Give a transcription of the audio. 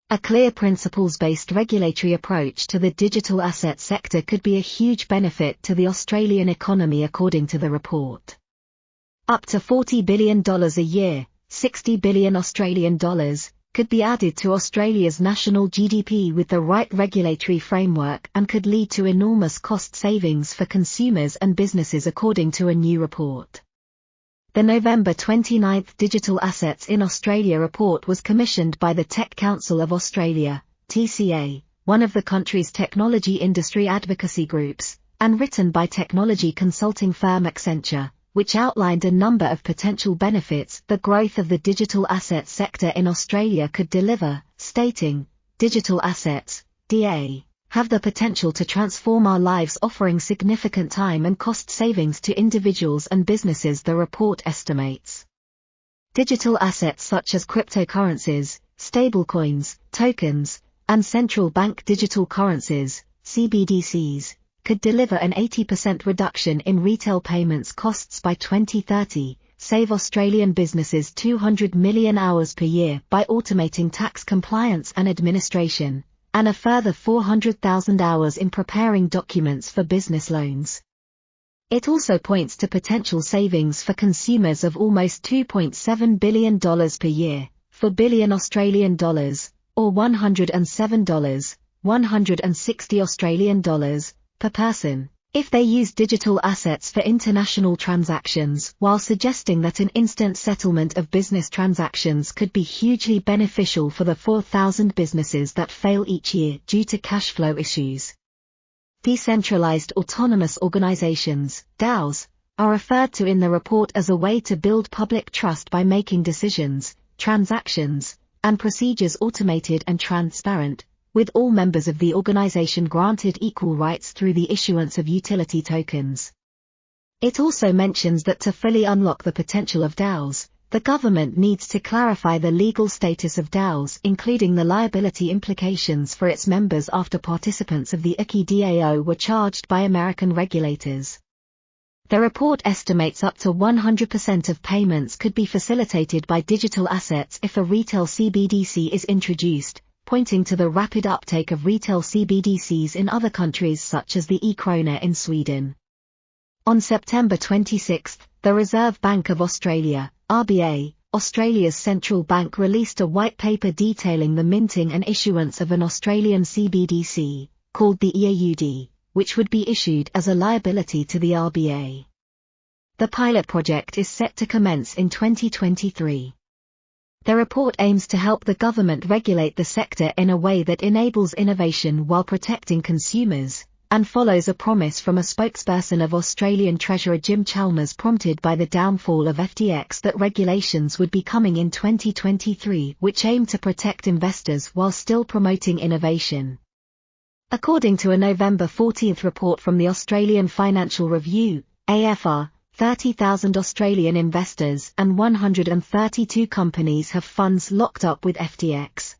A clear principles-based regulatory approach to the digital asset sector could be a huge benefit to the Australian economy according to the report. Up to $40 billion a year, 60 billion Australian dollars, could be added to Australia's national GDP with the right regulatory framework and could lead to enormous cost savings for consumers and businesses according to a new report. The November 29 Digital Assets in Australia report was commissioned by the Tech Council of Australia, TCA, one of the country's technology industry advocacy groups, and written by technology consulting firm Accenture, which outlined a number of potential benefits the growth of the digital assets sector in Australia could deliver, stating, "Digital assets, DA, have the potential to transform our lives, offering significant time and cost savings to individuals and businesses," the report estimates. Digital assets such as cryptocurrencies, stablecoins, tokens, and central bank digital currencies, CBDCs, could deliver an 80% reduction in retail payments costs by 2030, save Australian businesses 200 million hours per year by automating tax compliance and administration, and a further 400,000 hours in preparing documents for business loans. It also points to potential savings for consumers of almost $2.7 billion per year, $4 billion Australian dollars, or $107, 160 Australian dollars, per person, if they use digital assets for international transactions, while suggesting that an instant settlement of business transactions could be hugely beneficial for the 4,000 businesses that fail each year due to cash flow issues. Decentralized Autonomous Organizations, DAOs, are referred to in the report as a way to build public trust by making decisions, transactions, and procedures automated and transparent, with all members of the organization granted equal rights through the issuance of utility tokens. It also mentions that to fully unlock the potential of DAOs, the government needs to clarify the legal status of DAOs, including the liability implications for its members after participants of the UKI DAO were charged by American regulators. The report estimates up to 100% of payments could be facilitated by digital assets if a retail CBDC is introduced, pointing to the rapid uptake of retail CBDCs in other countries such as the e-krona in Sweden. On September 26, the Reserve Bank of Australia, RBA, Australia's central bank, released a white paper detailing the minting and issuance of an Australian CBDC, called the EAUD, which would be issued as a liability to the RBA. The pilot project is set to commence in 2023. The report aims to help the government regulate the sector in a way that enables innovation while protecting consumers, and follows a promise from a spokesperson of Australian Treasurer Jim Chalmers prompted by the downfall of FTX that regulations would be coming in 2023 which aim to protect investors while still promoting innovation. According to a November 14 report from the Australian Financial Review, AFR, 30,000 Australian investors and 132 companies have funds locked up with FTX.